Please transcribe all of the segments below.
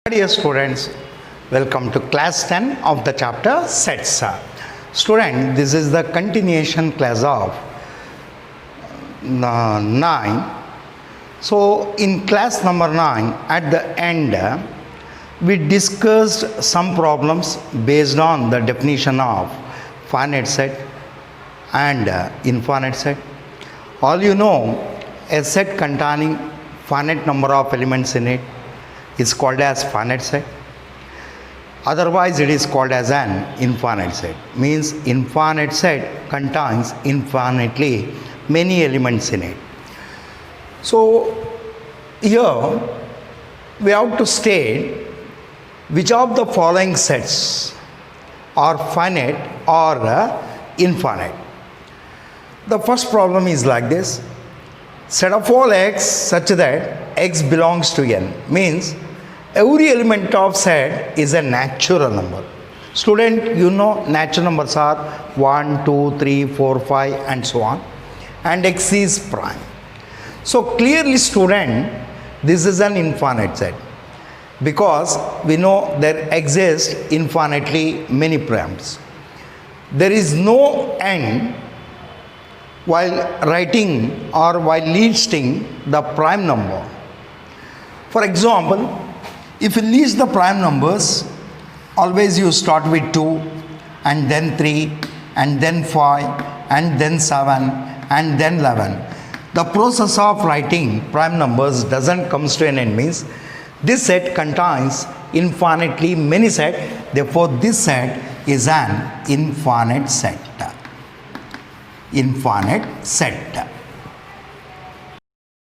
Dear students, welcome to class 10 of the chapter sets. Student, this is the continuation class of 9. So, in class number 9, at the end, we discussed some problems based on the definition of finite set and infinite set. All you know, a set containing finite number of elements in it is called as finite set. Otherwise, it is called as an infinite set. Means infinite set contains infinitely many elements in it. So, here we have to state which of the following sets are finite or infinite. The first problem is like this. Set of all x such that x belongs to n means every element of set is a natural number. Student, you know natural numbers are 1, 2, 3, 4, 5 and so on, and x is prime. So clearly student, this is an infinite set because we know there exist infinitely many primes. There is no end while writing or while listing the prime number. For example, if you list the prime numbers, always you start with 2 and then 3 and then 5 and then 7 and then 11. The process of writing prime numbers doesn't come to an end, means this set contains infinitely many sets, therefore this set is an infinite set. Infinite set.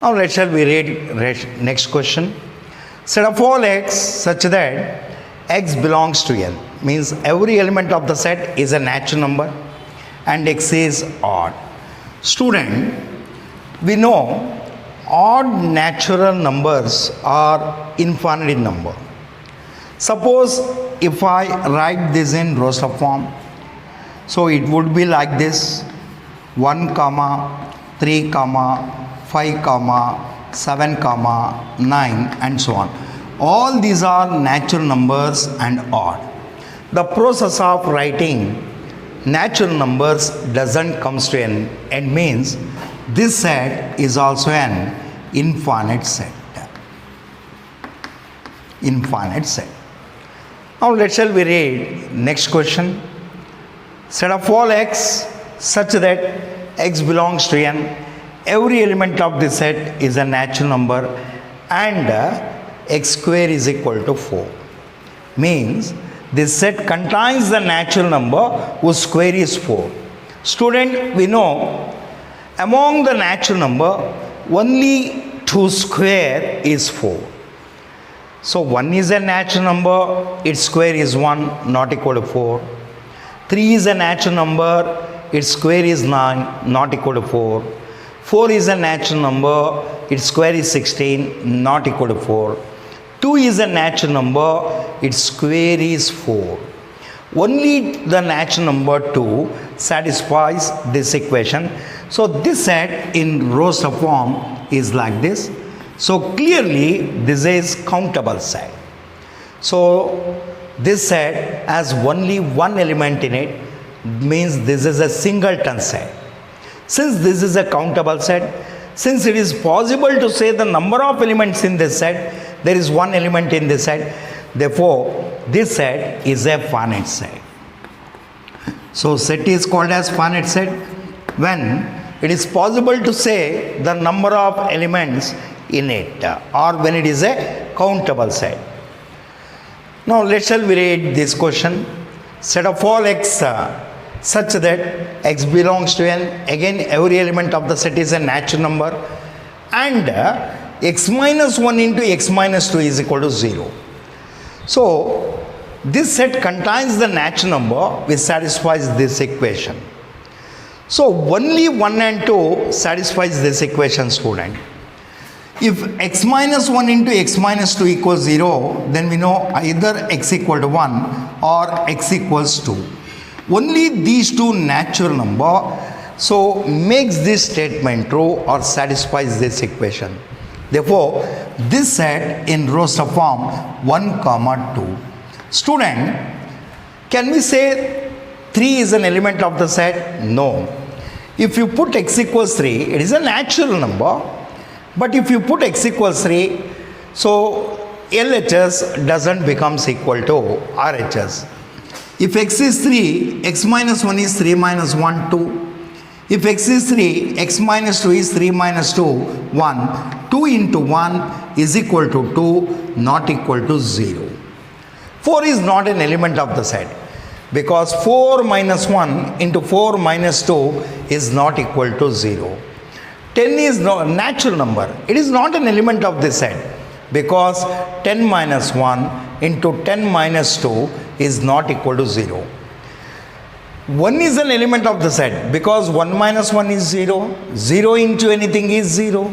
Now let's shall we read next question. Set of all x such that x belongs to n means every element of the set is a natural number and x is odd. Student, we know odd natural numbers are infinite number. Suppose if I write this in roster form, so it would be like this: 1, 3, 5, 7, 9 and so on. All these are natural numbers and odd. The process of writing natural numbers doesn't come to an end, means this set is also an infinite set. Infinite set. Now let shall we read next question. Set of all x such that x belongs to n. Every element of this set is a natural number and x square is equal to 4. Means this set contains the natural number whose square is 4. Student, we know among the natural number only 2 square is 4. So 1 is a natural number, its square is 1, not equal to 4. 3 is a natural number, its square is 9, not equal to 4. 4 is a natural number, its square is 16, not equal to 4. 2 is a natural number, its square is 4. Only the natural number 2 satisfies this equation. So this set in roster form is like this. So clearly this is countable set. So this set has only one element in it, means this is a singleton set. Since this is a countable set, since it is possible to say the number of elements in this set, there is one element in this set, therefore this set is a finite set. So set is called as finite set when it is possible to say the number of elements in it, or when it is a countable set. Now let shall we read this question. Set of all x such that x belongs to n. Again, every element of the set is a natural number and x minus 1 into x minus 2 is equal to 0. So this set contains the natural number which satisfies this equation. So only 1 and 2 satisfies this equation, student. If x minus 1 into x minus 2 equals 0, then we know either x equal to 1 or x equals 2. Only these two natural number so makes this statement true or satisfies this equation. Therefore, this set in roster form 1 comma 2. Student, can we say 3 is an element of the set? No. If you put x equals 3, it is a natural number. But if you put x equals 3, so LHS doesn't becomes equal to RHS. If x is 3, x minus 1 is 3 minus 1, 2. If x is 3, x minus 2 is 3 minus 2, 1. 2 into 1 is equal to 2, not equal to 0. 4 is not an element of the set because 4 minus 1 into 4 minus 2 is not equal to 0. 10 is no natural number. It is not an element of this set because 10 minus 1 into 10 minus 2 is not equal to 0. 1 is an element of the set because 1 minus 1 is 0. 0 into anything is 0.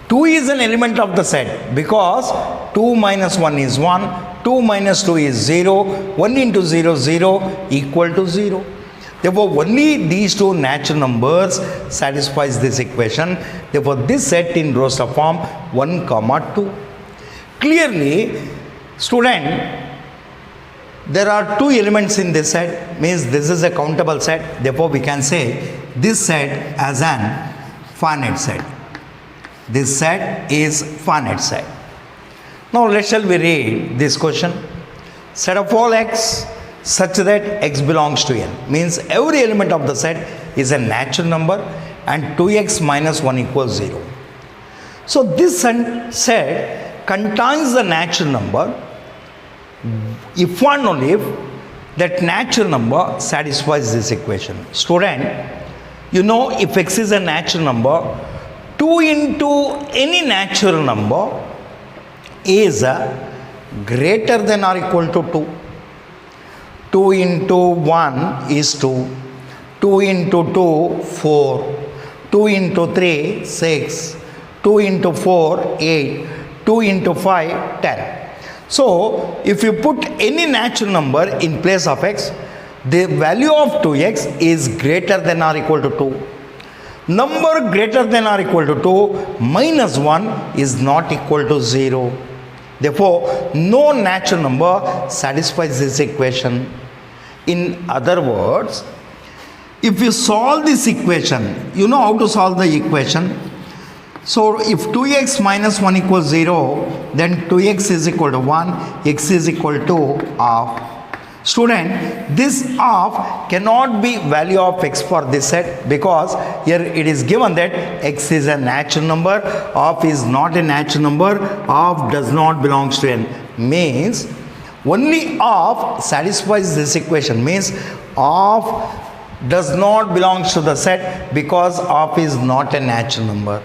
2 is an element of the set because 2 minus 1 is 1. 2 minus 2 is 0. 1 into 0, 0 equal to 0. Therefore, only these two natural numbers satisfies this equation. Therefore, this set in roster form 1 comma 2. Clearly, student, there are 2 elements in this set, means this is a countable set. Therefore, we can say this set as an finite set. This set is finite set. Now, shall we read this question? Set of all x such that x belongs to n, means every element of the set is a natural number and 2x minus 1 equals 0. So, this set contains the natural number if and only if that natural number satisfies this equation. Student, you know, if x is a natural number, 2 into any natural number is greater than or equal to 2. 2 into 1 is 2. 2 into 2, 4. 2 into 3, 6. 2 into 4, 8. 2 into 5, 10. So, if you put any natural number in place of x, the value of 2x is greater than or equal to 2. Number greater than or equal to 2 minus 1 is not equal to 0. Therefore, no natural number satisfies this equation. In other words, if you solve this equation, you know how to solve the equation. So, if 2x minus 1 equals 0, then 2x is equal to 1, x is equal to half. Student, this half cannot be value of x for this set because here it is given that x is a natural number, half is not a natural number, half does not belong to n. Means only half satisfies this equation, means half does not belong to the set because half is not a natural number.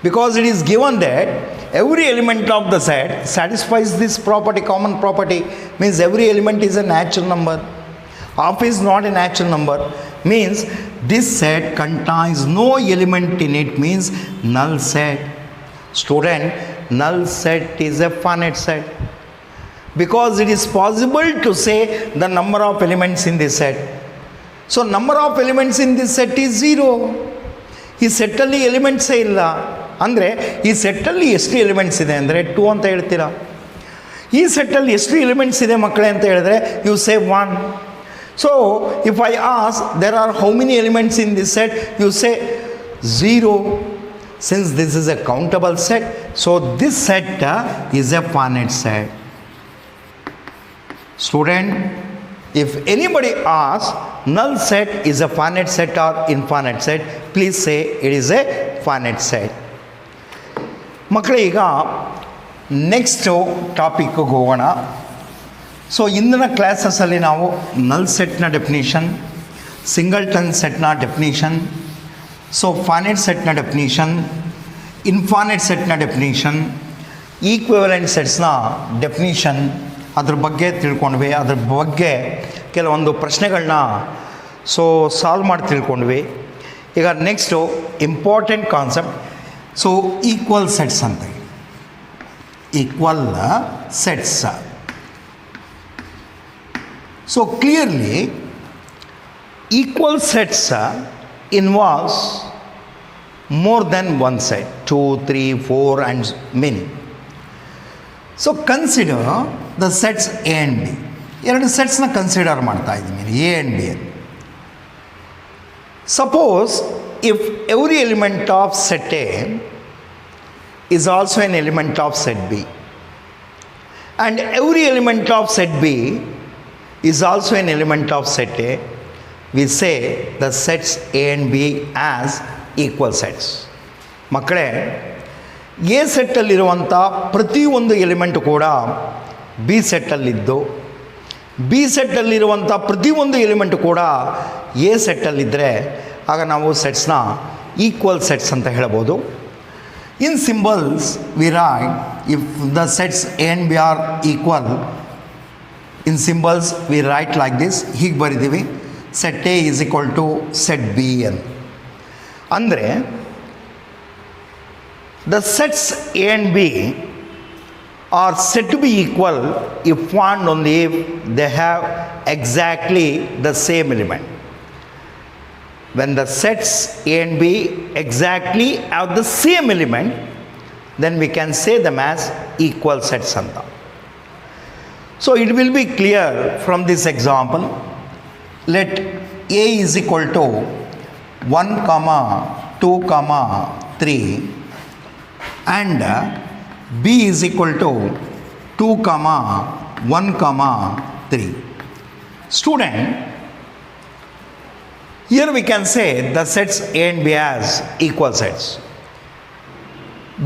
Because it is given that every element of the set satisfies this property, common property, means every element is a natural number. Half is not a natural number, means this set contains no element in it, means null set. Student, null set is a finite set because it is possible to say the number of elements in this set. So, number of elements in this set is 0. ಈ ಸೆಟ್ಟಲ್ಲಿ ಎಲಿಮೆಂಟ್ಸೇ ಇಲ್ಲ ಅಂದರೆ ಈ ಸೆಟ್ಟಲ್ಲಿ ಎಷ್ಟು elements ಇದೆ ಅಂದರೆ 2 ಅಂತ ಹೇಳ್ತೀರಾ. ಈ ಸೆಟ್ಟಲ್ಲಿ ಎಷ್ಟು ಎಲಿಮೆಂಟ್ಸ್ ಇದೆ ಮಕ್ಕಳೇ ಅಂತ ಹೇಳಿದ್ರೆ you say 1. So if I ask there are how many elements in this set, you say 0. Since this is a countable set, so this set is a finite set. Student, if anybody asks null set is a finite set or infinite set, please say it is a finite set. ಮಕ್ಕಳೇ, ಈಗ next ಟಾಪಿಕ್ಗೆ ಹೋಗೋಣ. So ಇಂದಿನ ಕ್ಲಾಸಸ್ಸಲ್ಲಿ ನಾವು null ಸೆಟ್ನ definition, singleton ಸೆಟ್ನ definition, so finite ಸೆಟ್ನ definition, infinite ಸೆಟ್ನ ಡೆಫಿನಿಷನ್, ಈಕ್ವಿವೆಲೆಂಟ್ ಸೆಟ್ಸ್ನ ಡೆಫಿನಿಷನ್ ಅದ್ರ ಬಗ್ಗೆ ತಿಳ್ಕೊಂಡ್ವಿ. ಅದ್ರ ಬಗ್ಗೆ ಕೆಲವೊಂದು ಪ್ರಶ್ನೆಗಳನ್ನ ಸಾಲ್ವ್ ಮಾಡಿ ತಿಳ್ಕೊಂಡ್ವಿ. ಈಗ next important concept, so equal sets ಅಂತ. Equal sets. So clearly equal sets involves more than one set, 2, 3, 4 and many. So consider the sets A and B. ಎರಡು ಸೆಟ್ಸ್ನ ಕನ್ಸಿಡರ್ ಮಾಡ್ತಾ ಇದ್ದೀನಿ ಎ ಆ್ಯಂಡ್ ಬಿ ಅಂತ. Suppose if every element of set A is also an element of set B, and every element of set B is also an element of set A, we say the sets A and B as equal sets. ಮಕ್ಕಳೇ, A ಸೆಟ್ಟಲ್ಲಿರುವಂಥ ಪ್ರತಿಯೊಂದು element ಕೂಡ B ಸೆಟ್ಟಲ್ಲಿದ್ದು, B ಸೆಟ್ಟಲ್ಲಿರುವಂಥ ಪ್ರತಿಯೊಂದು element ಕೂಡ A ಸೆಟ್ಟಲ್ಲಿದ್ದರೆ ಆಗ ನಾವು ಸೆಟ್ಸ್ನ equal sets ಅಂತ ಹೇಳ್ಬೋದು. In symbols, we write if the sets A and B are equal. In symbols, we write like this. ಹೀಗೆ ಬರಿತೀವಿ, set A is equal to set B ಅಂತ. ಅಂದರೆ the sets A and B are said to be equal if and only if they have exactly the same element. When the sets A and B exactly have the same element, then we can say them as equal sets anta. So it will be clear from this example. Let A is equal to 1, 2, 3 and B is equal to 2, 1, 3. Student, here we can say the sets A and B as equal sets,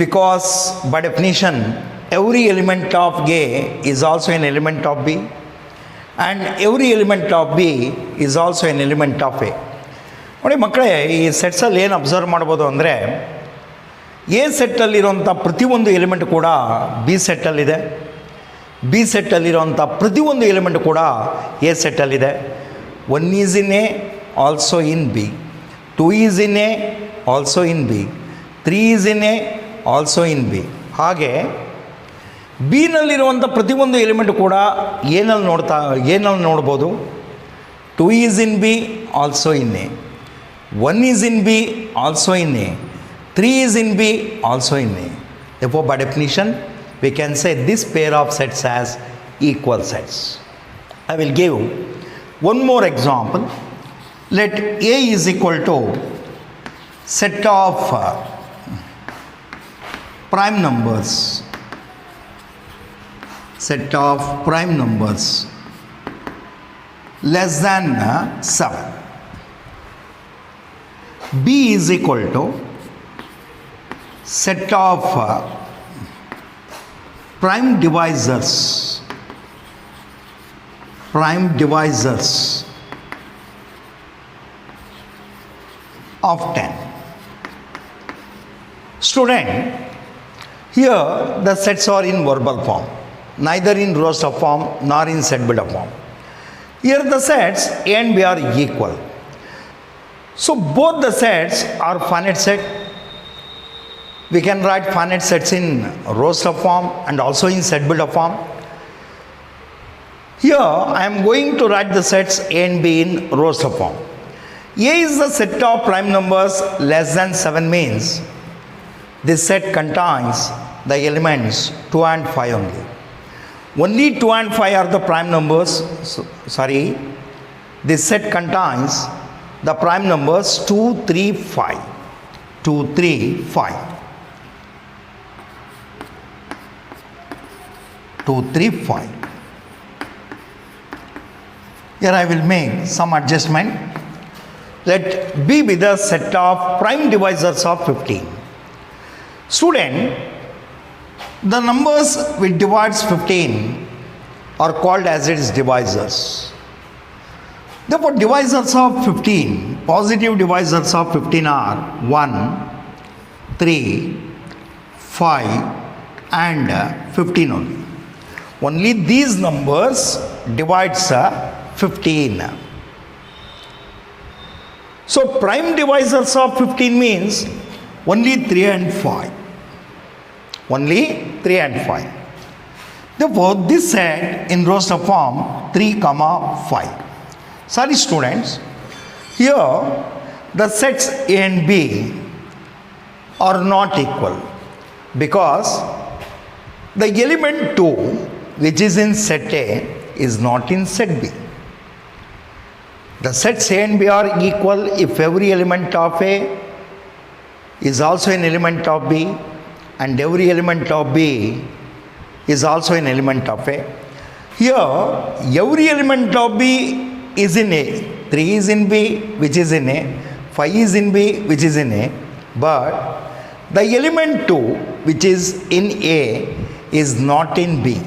because by definition every element of A is also an element of B and every element of B is also an element of A. ನೋಡಿ ಮಕ್ಕಳೇ, ಈ ಸೆಟ್ಸಲ್ಲಿ ಏನು observe ಮಾಡ್ಬೋದು ಅಂದರೆ, A ಸೆಟ್ಟಲ್ಲಿರುವಂಥ ಪ್ರತಿಯೊಂದು element ಕೂಡ B ಸೆಟ್ಟಲ್ಲಿದೆ, B ಸೆಟ್ಟಲ್ಲಿರುವಂಥ ಪ್ರತಿಯೊಂದು element ಕೂಡ A ಸೆಟ್ಟಲ್ಲಿದೆ. 1 is in A, also in B, 2 is in A, also in B, 3 is in A, also in B. ಹಾಗೆ ಬಿನಲ್ಲಿರುವಂಥ ಪ್ರತಿಯೊಂದು ಎಲಿಮೆಂಟ್ ಕೂಡ ಏನಲ್ಲಿ ನೋಡ್ಬೋದು. 2 is in B, also in A, 1 is in B, also in A, 3 is in B, also in A. Therefore, by definition, we can say this pair of sets as equal sets. I will give one more example. Let A is equal to set of prime numbers, set of prime numbers less than 7. B is equal to set of prime divisors of 10. Student, here the sets are in verbal form, neither in roster form nor in set builder form. Here the sets A and B are equal. So both the sets are finite set. We can write finite sets in roster form and also in set builder form. Here I am going to write the sets A and B in roster form. A is the set of prime numbers less than 7 means this set contains the elements 2 and 5 only. Only 2 and 5 are the prime numbers. This set contains the prime numbers 2, 3, 5. 2, 3, 5. 2, 3, 5. Here I will make some adjustment. Let B be the set of prime divisors of 15. Student, the numbers which divides 15 are called as its divisors. Therefore, divisors of 15, positive divisors of 15 are 1, 3, 5 and 15 only. Only these numbers divides 15. So prime divisors of 15 means only 3 and 5. Only 3 and 5. Therefore, this set in roster form 3, 5. Sorry students, here the sets A and B are not equal because the element 2 which is in set A is not in set B. The sets A and B are equal if every element of A is also an element of B and every element of B is also an element of A. Here, every element of B is in A. 3 is in B, which is in A. 5 is in B, which is in A. But the element 2, which is in A, is not in B.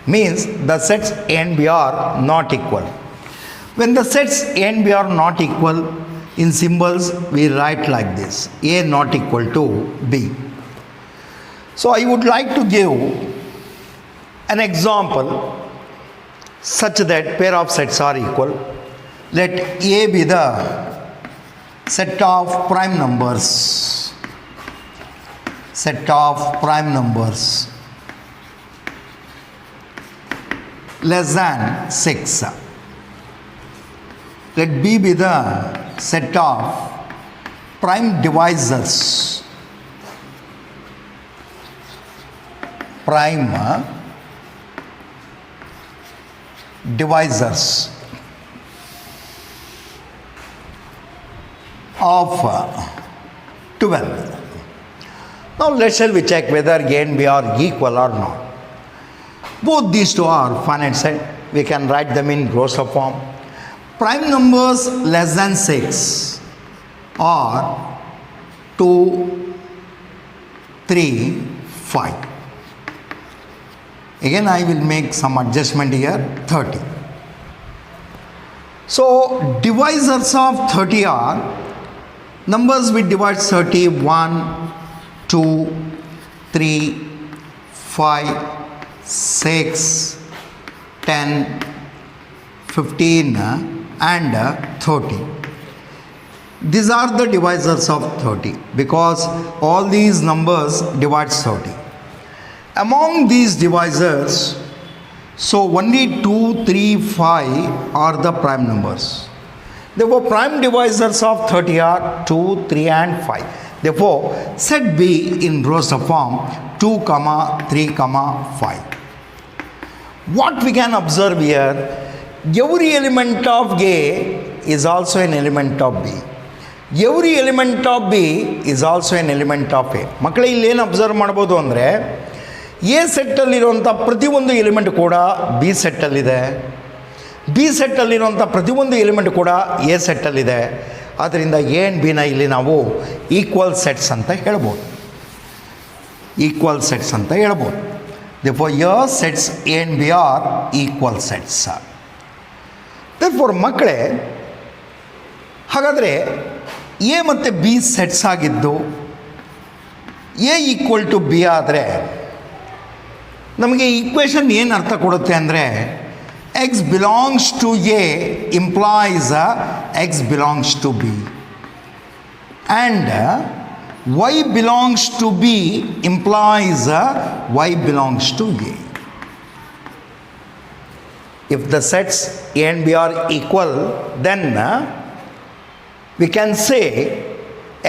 Means the sets A and B are not equal. When the sets A and B are not equal, in symbols we write like this: A not equal to B. So I would like to give an example such that pair of sets are equal. Let A be the set of prime numbers. Set of prime numbers less than 6. Let B be the set of prime divisors. Prime divisors of 12. Now let's shall we check whether A and B are equal or not. Both these two are finite set. We can write them in Grosser form. Prime numbers less than 6 are 2, 3, 5. Again I will make some adjustment here, 30. So divisors of 30 are numbers which divide 30: 1, 2, 3, 5, 6, 10, 15 and 30. These are the divisors of 30 because all these numbers divide 30. Among these divisors, so only 2, 3, 5 are the prime numbers. Therefore, prime divisors of 30 are 2, 3 and 5. Therefore, set B in Grosser form 2, 3, 5. What we can observe here, every element of A is also an element of B. Every element of B is also an element of A. ಮಕ್ಕಳೇ ಇಲ್ಲಿ ಏನು observe ಮಾಡ್ಬೋದು ಅಂದರೆ A ಸೆಟ್ಟಲ್ಲಿರುವಂಥ ಪ್ರತಿಯೊಂದು element ಕೂಡ B ಸೆಟ್ಟಲ್ಲಿದೆ, B ಸೆಟ್ಟಲ್ಲಿರುವಂಥ ಪ್ರತಿಯೊಂದು element ಕೂಡ A ಸೆಟ್ಟಲ್ಲಿದೆ. ಆದ್ದರಿಂದ ಎ ಆ್ಯಂಡ್ ಬಿನ ಇಲ್ಲಿ ನಾವು ಈಕ್ವಲ್ ಸೆಟ್ಸ್ ಅಂತ ಹೇಳ್ಬೋದು. ಈಕ್ವಲ್ ಸೆಟ್ಸ್ ಅಂತ ಹೇಳ್ಬೋದು. Therefore, your sets A and B are equal sets. Therefore, ಮಕ್ಕಳೇ ಹಾಗಾದರೆ ಎ ಮತ್ತು ಬಿ ಸೆಟ್ಸ್ ಆಗಿದ್ದು ಎ ಈಕ್ವಲ್ ಟು ಬಿ ಆದರೆ ನಮಗೆ ಈಕ್ವೇಷನ್ ಏನು ಅರ್ಥ ಕೊಡುತ್ತೆ ಅಂದರೆ x belongs to A implies x belongs to B and y belongs to B implies y belongs to A. If the sets A and B are equal, then we can say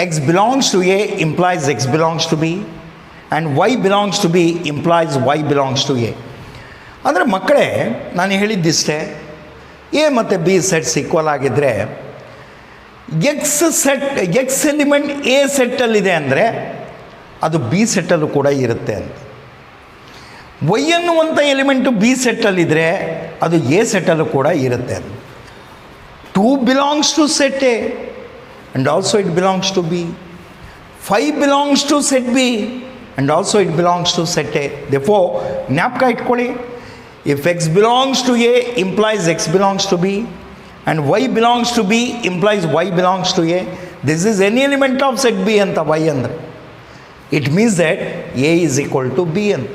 x belongs to A implies x belongs to B and y belongs to B implies y belongs to A. ಅಂದರೆ ಮಕ್ಕಳೇ ನಾನು ಹೇಳಿದ್ದಿಷ್ಟೇ, A ಮತ್ತು B sets equal ಆಗಿದ್ದರೆ X element A ಸೆಟ್ಟಲ್ಲಿದೆ ಅಂದರೆ ಅದು B ಸೆಟ್ಟಲ್ಲೂ ಕೂಡ ಇರುತ್ತೆ ಅಂತ. ವೈ ಅನ್ನುವಂಥ ಎಲಿಮೆಂಟು ಬಿ ಸೆಟ್ಟಲ್ಲಿದ್ದರೆ ಅದು ಎ ಸೆಟ್ಟಲ್ಲೂ ಕೂಡ ಇರುತ್ತೆ ಅಂತ. 2 belongs to set A and also it belongs to B. 5 belongs to set B and also it belongs to set A. Therefore ಜ್ಞಾಪಕ ಇಟ್ಕೊಳ್ಳಿ, if x belongs to A implies x belongs to B and y belongs to B implies y belongs to A. This is any element of set B anta y andre. It means that A is equal to B ಅಂತ.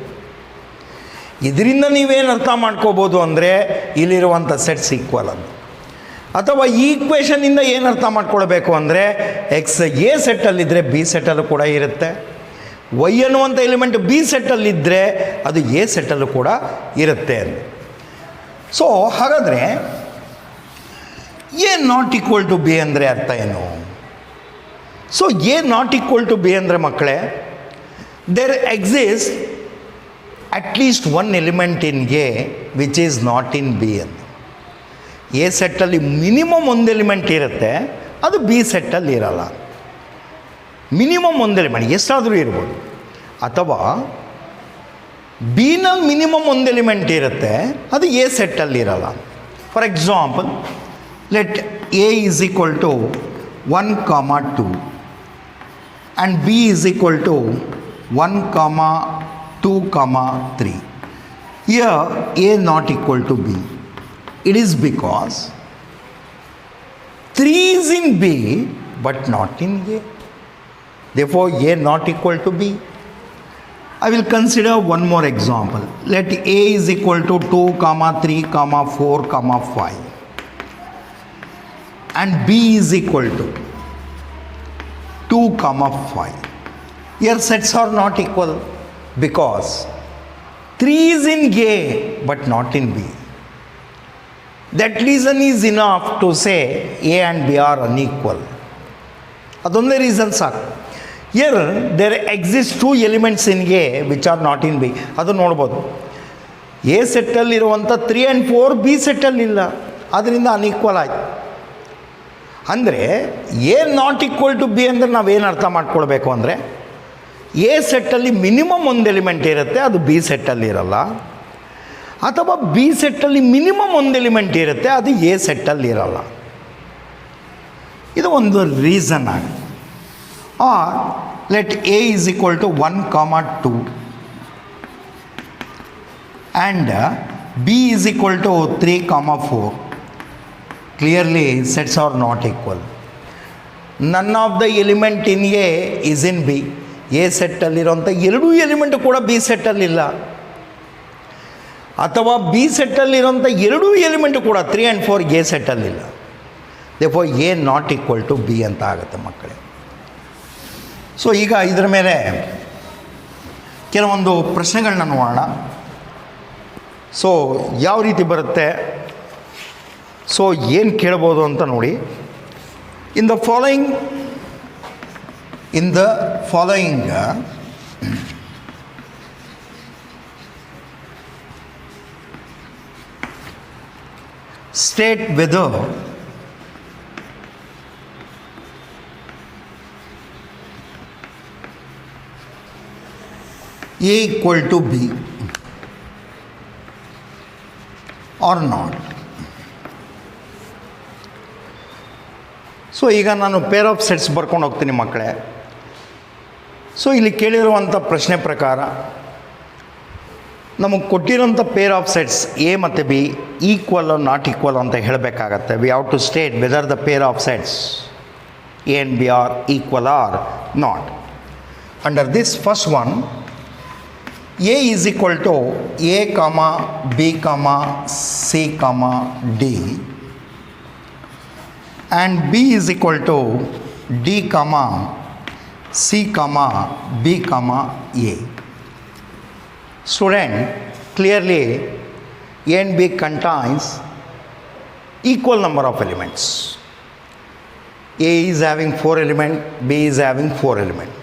ಇದರಿಂದ ನೀವೇನು ಅರ್ಥ ಮಾಡ್ಕೋಬೋದು ಅಂದರೆ ಇಲ್ಲಿರುವಂಥ sets equal ಅಂತ. ಅಥವಾ ಈ ಈಕ್ವೇಷನಿಂದ ಏನು ಅರ್ಥ ಮಾಡ್ಕೊಳ್ಬೇಕು ಅಂದರೆ ಎಕ್ಸ್ ಎ ಸೆಟ್ಟಲ್ಲಿದ್ದರೆ ಬಿ ಸೆಟ್ಟಲ್ಲೂ ಕೂಡ ಇರುತ್ತೆ, ವೈ ಅನ್ನುವಂಥ ಎಲಿಮೆಂಟ್ ಬಿ ಸೆಟ್ಟಲ್ಲಿದ್ದರೆ ಅದು ಎ ಸೆಟ್ಟಲ್ಲೂ ಕೂಡ ಇರುತ್ತೆ ಅಂತ. ಸೊ ಹಾಗಾದರೆ A not equal to B ಅಂದರೆ ಅರ್ಥ ಏನು? So A not equal to B ಅಂದರೆ ಮಕ್ಕಳೇ, there exist at least one element in A which is not in B ಅಂತ. ಎ ಸೆಟ್ಟಲ್ಲಿ ಮಿನಿಮಮ್ ಒಂದು ಎಲಿಮೆಂಟ್ ಇರುತ್ತೆ, ಅದು ಬಿ ಸೆಟ್ಟಲ್ಲಿ ಇರಲ್ಲ. ಮಿನಿಮಮ್ ಒಂದು ಎಲಿಮೆಂಟ್ ಎಷ್ಟಾದರೂ ಇರ್ಬೋದು. ಅಥವಾ ಬಿನಲ್ಲಿ ಮಿನಿಮಮ್ ಒಂದು ಎಲಿಮೆಂಟ್ ಇರುತ್ತೆ, ಅದು ಎ ಸೆಟ್ಟಲ್ಲಿ ಇರಲ್ಲ. For example, let A is equal to 1, 2 and b is equal to 1, 2, 3. Here a not equal to b. It is because 3 is in b but not in a. Therefore a not equal to b. I will consider one more example. Let a is equal to 2, 3, 4, 5 and b is equal to 2, 5. Here sets are not equal because 3 is in A but not in B. That reason is enough to say A and B are unequal. ಅದೊಂದೇ reason ಸಾಕು. Here there exist 2 elements in A which are not in B. ಅದು ನೋಡ್ಬೋದು. A ಸೆಟ್ಟಲ್ಲಿರುವಂಥ 3 and 4 B ಸೆಟ್ಟಲ್ಲಿಲ್ಲ, ಅದರಿಂದ unequal ಆಯ್ತು. ಅಂದರೆ A not equal to B ಅಂದರೆ ನಾವೇನು ಅರ್ಥ ಮಾಡ್ಕೊಳ್ಬೇಕು ಅಂದರೆ, ಎ ಸೆಟ್ಟಲ್ಲಿ ಮಿನಿಮಮ್ ಒಂದು ಎಲಿಮೆಂಟ್ ಇರುತ್ತೆ, ಅದು ಬಿ ಸೆಟ್ಟಲ್ಲಿ ಇರಲ್ಲ. ಅಥವಾ ಬಿ ಸೆಟ್ಟಲ್ಲಿ ಮಿನಿಮಮ್ ಒಂದು ಎಲಿಮೆಂಟ್ ಇರುತ್ತೆ, ಅದು ಎ ಸೆಟ್ಟಲ್ಲಿ ಇರಲ್ಲ. ಇದು ಒಂದು ರೀಸನ್ ಆಗಿ. Or let A is equal to 1, 2 and B is equal to 3, 4. Clearly sets are not equal. None of the element in A is in B. A ಸೆಟ್ಟಲ್ಲಿರೋಂಥ ಎರಡೂ ಎಲಿಮೆಂಟ್ ಕೂಡ ಬಿ ಸೆಟ್ಟಲ್ಲಿಲ್ಲ. ಅಥವಾ ಬಿ ಸೆಟ್ಟಲ್ಲಿರೋಂಥ ಎರಡೂ element ಕೂಡ 3 and 4 A ಸೆಟ್ಟಲ್ಲಿಲ್ಲ. therefore A not equal to B ಅಂತ ಆಗುತ್ತೆ ಮಕ್ಕಳೇ. So ಈಗ ಇದರ ಮೇಲೆ ಕೆಲವೊಂದು ಪ್ರಶ್ನೆಗಳನ್ನ ನೋಡೋಣ. ಸೊ ಯಾವ ರೀತಿ ಬರುತ್ತೆ, ಸೊ ಏನು ಕೇಳ್ಬೋದು ಅಂತ ನೋಡಿ. In the following state whether A equal to B R not. So ಈಗ ನಾನು ಪೇರ್ ಆಫ್ ಸೆಟ್ಸ್ ಬರ್ಕೊಂಡು ಹೋಗ್ತೀನಿ ಮಕ್ಕಳೇ. ಸೊ ಇಲ್ಲಿ ಕೇಳಿರುವಂಥ ಪ್ರಶ್ನೆ ಪ್ರಕಾರ ನಮಗೆ ಕೊಟ್ಟಿರೋಂಥ ಪೇರ್ ಆಫ್ ಸೆಟ್ಸ್ ಎ ಮತ್ತು ಬಿ ಈಕ್ವಲ್ ನಾಟ್ ಈಕ್ವಲ್ ಅಂತ ಹೇಳಬೇಕಾಗತ್ತೆ. We have to state whether the pair of sets A and B are equal or not. Under this first one, A is equal to A, B, C, D and b is equal to d, c, b, a. Student, clearly a and b contains equal number of elements. A is having 4 elements, b is having 4 elements.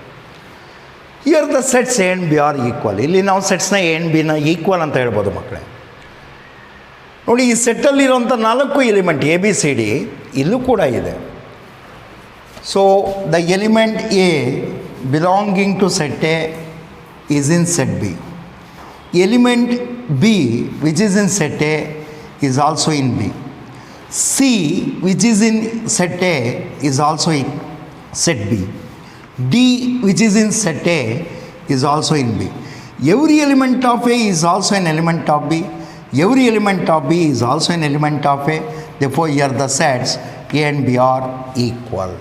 Here the sets a and b are equal. ಇಲ್ಲಿ ನಾವು ಸೆಟ್ಸ್ನ a and b ನ equal ಅಂತ ಹೇಳ್ಬೋದು ಮಕ್ಕಳೇ. ನೋಡಿ, ಈ ಸೆಟ್ಟಲ್ಲಿರುವಂಥ 4 element A B C D ಇಲ್ಲೂ ಕೂಡ ಇದೆ. So the element A belonging to set A is in set B. Element B which is in set A is also in B. C which is in set A is also in set B. D which is in set A is also in B. Every element of A is also N element of B. Every element of B is also an element of A. Therefore, here the sets A and B are equal.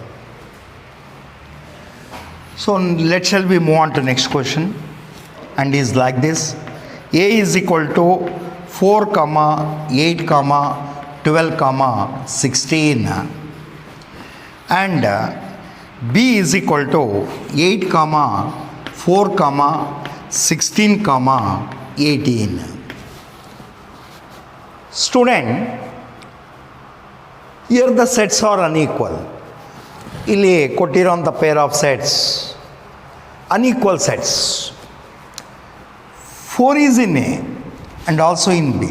So, shall we move on to next question, and is like this. A is equal to 4, 8, 12, 16 and B is equal to 8, 4, 16, 18. Student, here the sets are unequal. ಇಲ್ಲಿ ಕೊಟ್ಟಿರೋಂಥ pair of sets unequal sets. 4 is in A and also in B.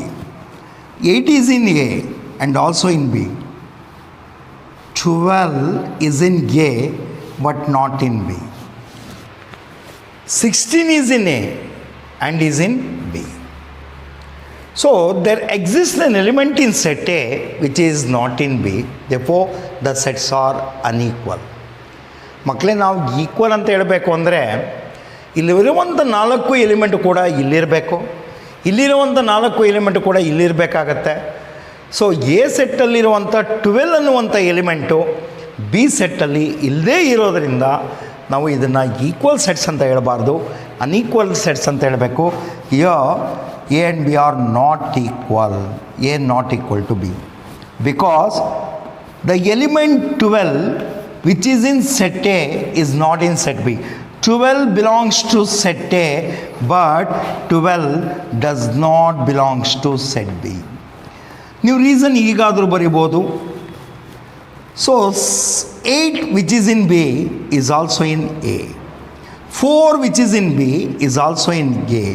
8 is in A and also in B. 12 is in A but not in B. 16 is in A and is in B. So there exists an element in set A which is not in B. Therefore the sets are unequal. ಮಕ್ಕಳೇ, ನಾವು equal ಅಂತ ಹೇಳಬೇಕು ಅಂದರೆ ಇಲ್ಲಿರುವಂಥ 4 element ಕೂಡ ಇಲ್ಲಿರಬೇಕು, ಇಲ್ಲಿರುವಂಥ 4 element ಕೂಡ ಇಲ್ಲಿರಬೇಕಾಗತ್ತೆ. So A ಸೆಟ್ಟಲ್ಲಿರುವಂಥ 12 ಅನ್ನುವಂಥ ಎಲಿಮೆಂಟು ಬಿ ಸೆಟ್ಟಲ್ಲಿ ಇಲ್ಲದೇ ಇರೋದರಿಂದ ನಾವು ಇದನ್ನು ಈಕ್ವಲ್ ಸೆಟ್ಸ್ ಅಂತ ಹೇಳಬಾರ್ದು, ಅನ್ಈಕ್ವಲ್ ಸೆಟ್ಸ್ ಅಂತ ಹೇಳಬೇಕು. A and B R not equal, A not equal to B, because the element 12 which is in set A is not in set B. 12 belongs to set A, but 12 does not belongs to set B. ನೀವು reason ಈಗಾದರೂ ಬರಿಬೋದು. So 8 which is in B is also in A. 4 which is in B is also in A.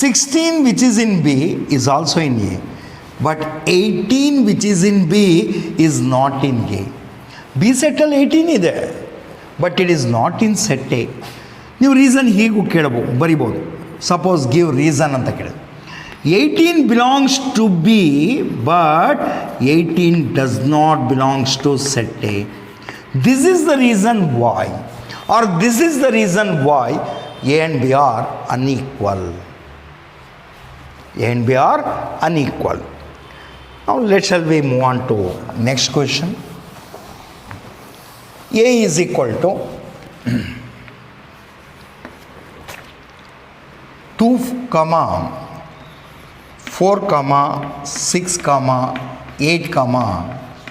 16 which is in B is also in A. But 18 which is in B is not in A. B ಸೆಟ್ಟಲ್ಲಿ 18 ಇದೆ, but it is not in set A. ನೀವು reason ಹೀಗೂ ಬರಿಬೋದು. Suppose give reason ಅಂತ ಕೇಳಿದ್ರು. 18 belongs to B but 18 does not belongs to set A. This is the reason why, or this is the reason why A and B are unequal. A and B are unequal. Now let shall we move on to next question. A is equal to 2, 4, 6, 8,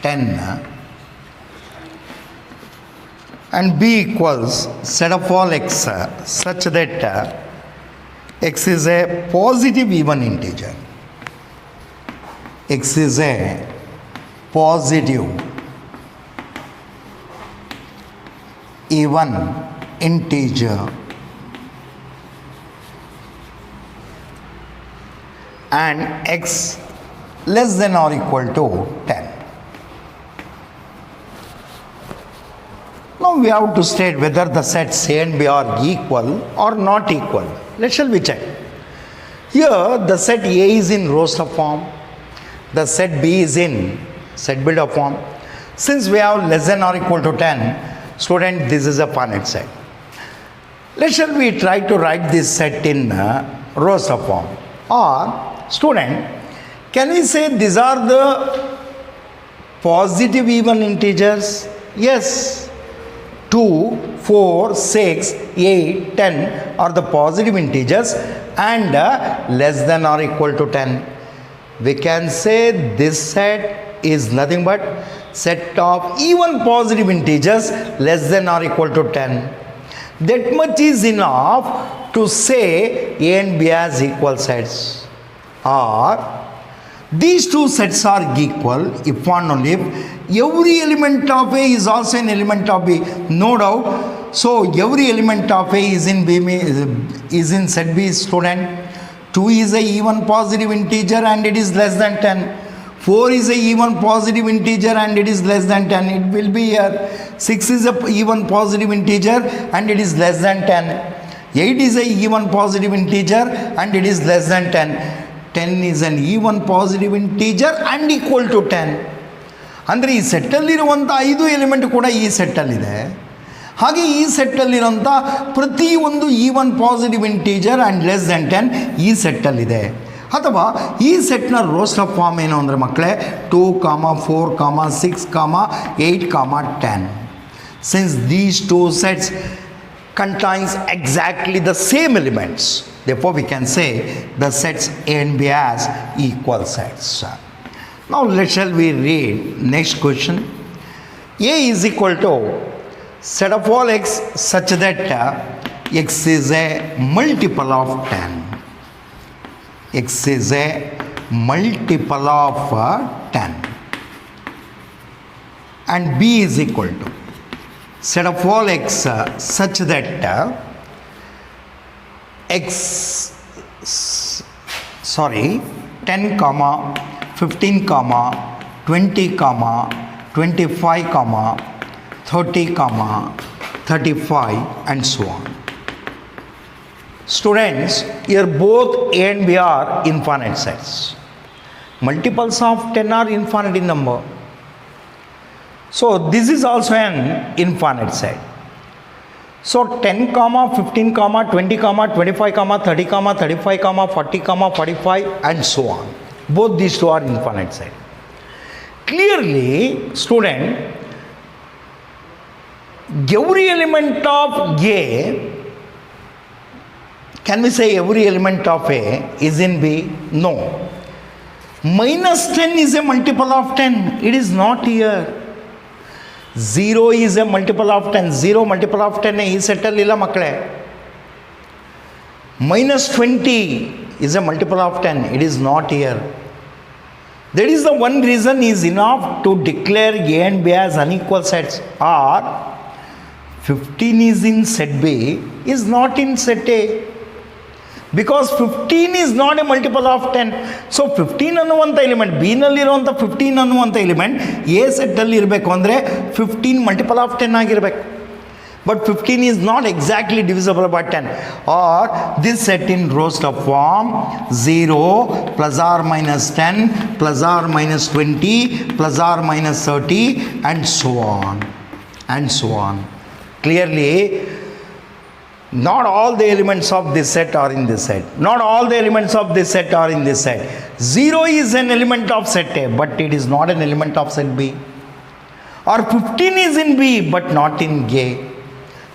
10 and B equals set of all x such that x is a positive even integer. X is a positive even integer and x less than or equal to 10. Now we have to state whether the sets A and B are equal or not equal. Shall we check? Here the set A is in roster form, the set B is in set builder form. Since we have less than or equal to 10, student, this is a finite set. Shall we try to write this set in roster form? Or student, can we say these are the positive even integers? Yes. 2, 4, 6, 8, 10 are the positive integers and less than or equal to 10. We can say this set is nothing but set of even positive integers less than or equal to 10. That much is enough to say A and B as equal sets. Or these two sets are equal if and only if every element of A is also an element of B. No doubt. So every element of A is in B, is in set B, student. 2 is a even positive integer and it is less than 10. 4 is a even positive integer and it is less than 10. It will be here. 6 is a even positive integer and it is less than 10. 8 is a even positive integer and it is less than 10. 10 is an even positive integer and equal to 10. ಅಂದರೆ ಈ ಸೆಟ್ಟಲ್ಲಿರುವಂಥ 5 element ಕೂಡ ಈ ಸೆಟ್ಟಲ್ಲಿದೆ. ಹಾಗೆ ಈ ಸೆಟ್ಟಲ್ಲಿರುವಂಥ ಪ್ರತಿಯೊಂದು even positive integer and less than 10 ಈ ಸೆಟ್ಟಲ್ಲಿದೆ. ಅಥವಾ ಈ ಸೆಟ್ನ ರೋಸ್ಟರ್ ಫಾರ್ಮ್ ಏನು ಅಂದರೆ ಮಕ್ಕಳೇ 2, 4, 6, 8, 10. Since these two sets contains exactly the same elements, therefore we can say the sets A and B as equal sets. Now shall we read next question. A is equal to set of all x such that x is a multiple of 10. X is a multiple of 10 and B is equal to set of all x such that x 10 comma 15 comma 20 comma 25 comma 30 comma 35 and so on. Students, here both A and B are infinite sets. Multiples of 10 are infinite in number. So this is also an infinite set. So 10 comma 15 comma 20 comma 25 comma 30 comma 35 comma 40 comma 45 and so on. Both these two are infinite set. Clearly, student, every element of A, can we say every element of A is in B? No. Minus 10 is a multiple of 10. It is not here. 0 is a multiple of 10. 0 multiple of 10 ಈ ಸೆಟ್ಟಲ್ಲಿ ಇಲ್ಲ ಮಕ್ಕಳೇ. Minus 20 is a multiple of 10. It is not here. That is the one reason is enough to declare A and B as unequal sets. Or 15 is in set B, is not in set A. Because 15 is not a multiple of 10. So 15 ಅನ್ನುವಂಥ element B ನಲ್ಲಿರುವಂಥ 15 ಅನ್ನುವಂಥ element A ಸೆಟ್ಟಲ್ಲಿ ಇರಬೇಕು ಅಂದರೆ 15 multiple of 10 ಆಗಿರಬೇಕು. But 15 is not exactly divisible by 10. Or this set in roster form 0 plus or minus 10 plus or minus 20 plus or minus 30 and so on. And so on. Clearly, not all the elements of this set are in this set. Not all the elements of this set are in this set. 0 is an element of set A, but it is not an element of set B. Or 15 is in B, but not in A.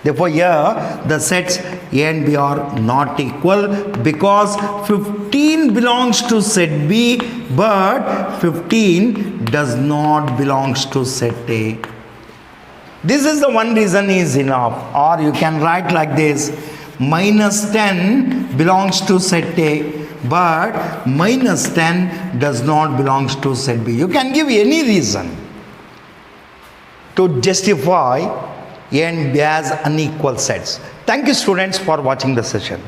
Therefore, here the sets A and B are not equal because 15 belongs to set B, but 15 does not belongs to set A. This is the one reason is enough. Or you can write like this: minus 10 belongs to set A, but minus 10 does not belongs to set B. You can give any reason to justify A and B as unequal sets. Thank you, students, for watching the session.